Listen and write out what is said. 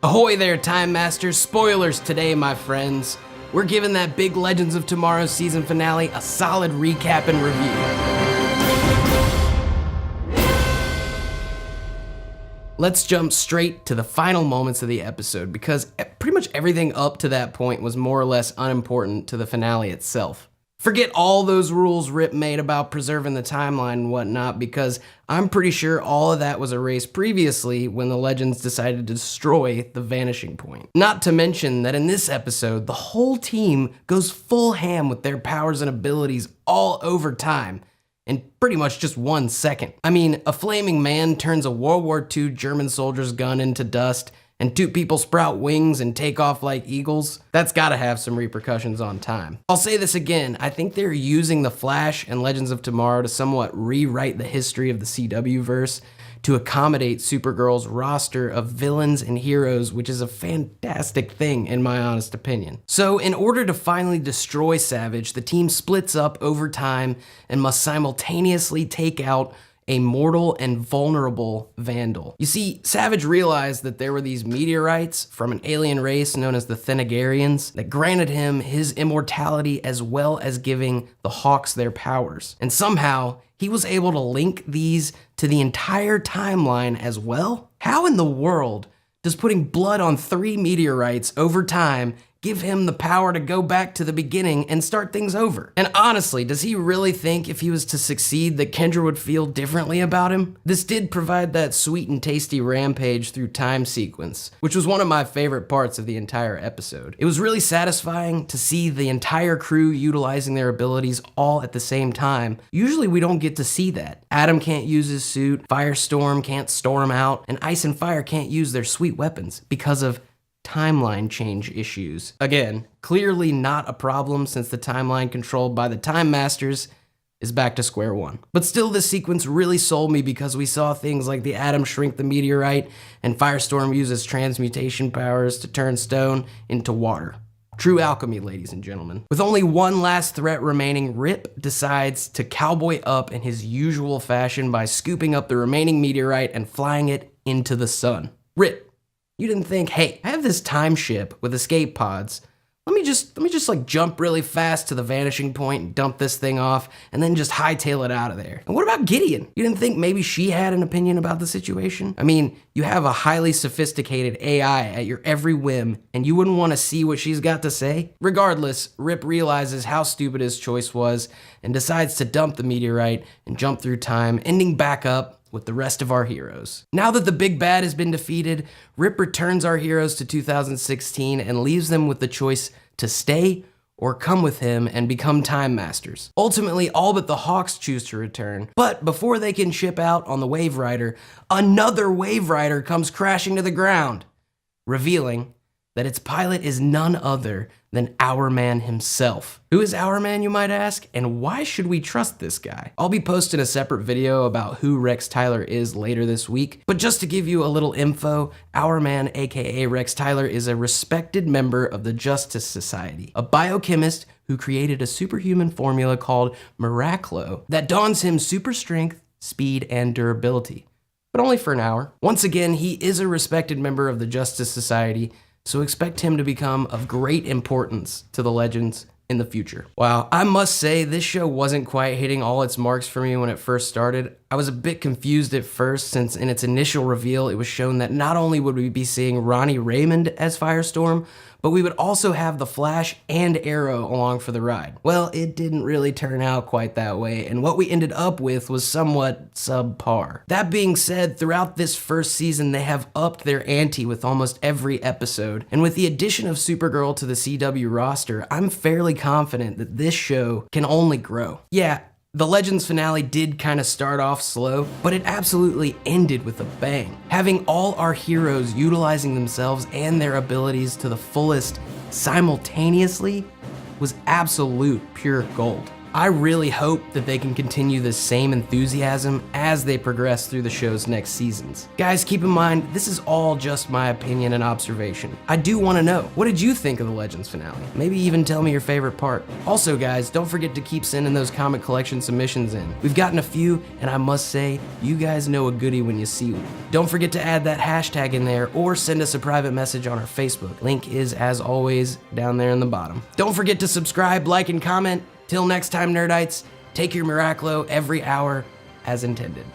Ahoy there, Time Masters. Spoilers today, my friends. We're giving that big Legends of Tomorrow season finale a solid recap and review. Let's jump straight to the final moments of the episode because pretty much everything up to that point was more or less unimportant to the finale itself. Forget all those rules Rip made about preserving the timeline and whatnot, because I'm pretty sure all of that was erased previously when the Legends decided to destroy the Vanishing Point. Not to mention that in this episode, the whole team goes full ham with their powers and abilities all over time in pretty much just 1 second. I mean, a flaming man turns a World War II German soldier's gun into dust, and 2 people sprout wings and take off like eagles. That's gotta have some repercussions on time. I'll say this again, I think they're using The Flash and Legends of Tomorrow to somewhat rewrite the history of the CW verse to accommodate Supergirl's roster of villains and heroes, which is a fantastic thing in my honest opinion. So in order to finally destroy Savage, the team splits up over time and must simultaneously take out a mortal and vulnerable Vandal. You see, Savage realized that there were these meteorites from an alien race known as the Thanagarians that granted him his immortality as well as giving the Hawks their powers. And somehow, he was able to link these to the entire timeline as well? How in the world does putting blood on 3 meteorites over time give him the power to go back to the beginning and start things over? And honestly, does he really think if he was to succeed that Kendra would feel differently about him? This did provide that sweet and tasty rampage through time sequence, which was one of my favorite parts of the entire episode. It was really satisfying to see the entire crew utilizing their abilities all at the same time. Usually we don't get to see that. Adam can't use his suit, Firestorm can't storm out, and Ice and Fire can't use their sweet weapons because of timeline change issues. Again, clearly not a problem since the timeline controlled by the Time Masters is back to square one. But still, this sequence really sold me because we saw things like the Atom shrink the meteorite and Firestorm uses transmutation powers to turn stone into water. True alchemy, ladies and gentlemen. With only one last threat remaining, Rip decides to cowboy up in his usual fashion by scooping up the remaining meteorite and flying it into the sun. Rip, you didn't think, hey, I have this time ship with escape pods. Let me just like jump really fast to the Vanishing Point and dump this thing off and then just hightail it out of there. And what about Gideon? You didn't think maybe she had an opinion about the situation? I mean, you have a highly sophisticated AI at your every whim and you wouldn't want to see what she's got to say? Regardless, Rip realizes how stupid his choice was and decides to dump the meteorite and jump through time, ending back up with the rest of our heroes. Now that the big bad has been defeated, Rip returns our heroes to 2016 and leaves them with the choice to stay or come with him and become Time Masters. Ultimately, all but the Hawks choose to return, but before they can ship out on the Wave Rider, another Wave Rider comes crashing to the ground, revealing that its pilot is none other than Hourman himself. Who is Hourman, you might ask, and why should we trust this guy? I'll be posting a separate video about who Rex Tyler is later this week, but just to give you a little info, Hourman, aka Rex Tyler, is a respected member of the Justice Society, a biochemist who created a superhuman formula called Miraclo that dons him super strength, speed, and durability, but only for an hour. Once again, he is a respected member of the Justice Society, so expect him to become of great importance to the Legends in the future. Wow, I must say this show wasn't quite hitting all its marks for me when it first started. I was a bit confused at first since in its initial reveal it was shown that not only would we be seeing Ronnie Raymond as Firestorm, but we would also have The Flash and Arrow along for the ride. Well, it didn't really turn out quite that way, and what we ended up with was somewhat subpar. That being said, throughout this first season, they have upped their ante with almost every episode, and with the addition of Supergirl to the CW roster, I'm fairly confident that this show can only grow. Yeah, the Legends finale did kind of start off slow, but it absolutely ended with a bang. Having all our heroes utilizing themselves and their abilities to the fullest simultaneously was absolute pure gold. I really hope that they can continue this same enthusiasm as they progress through the show's next seasons. Guys, keep in mind, this is all just my opinion and observation. I do want to know, what did you think of the Legends finale? Maybe even tell me your favorite part. Also guys, don't forget to keep sending those comic collection submissions in. We've gotten a few, and I must say, you guys know a goodie when you see one. Don't forget to add that hashtag in there or send us a private message on our Facebook. Link is, as always, down there in the bottom. Don't forget to subscribe, like, and comment. Till next time, Nerdites, take your Miraclo every hour as intended.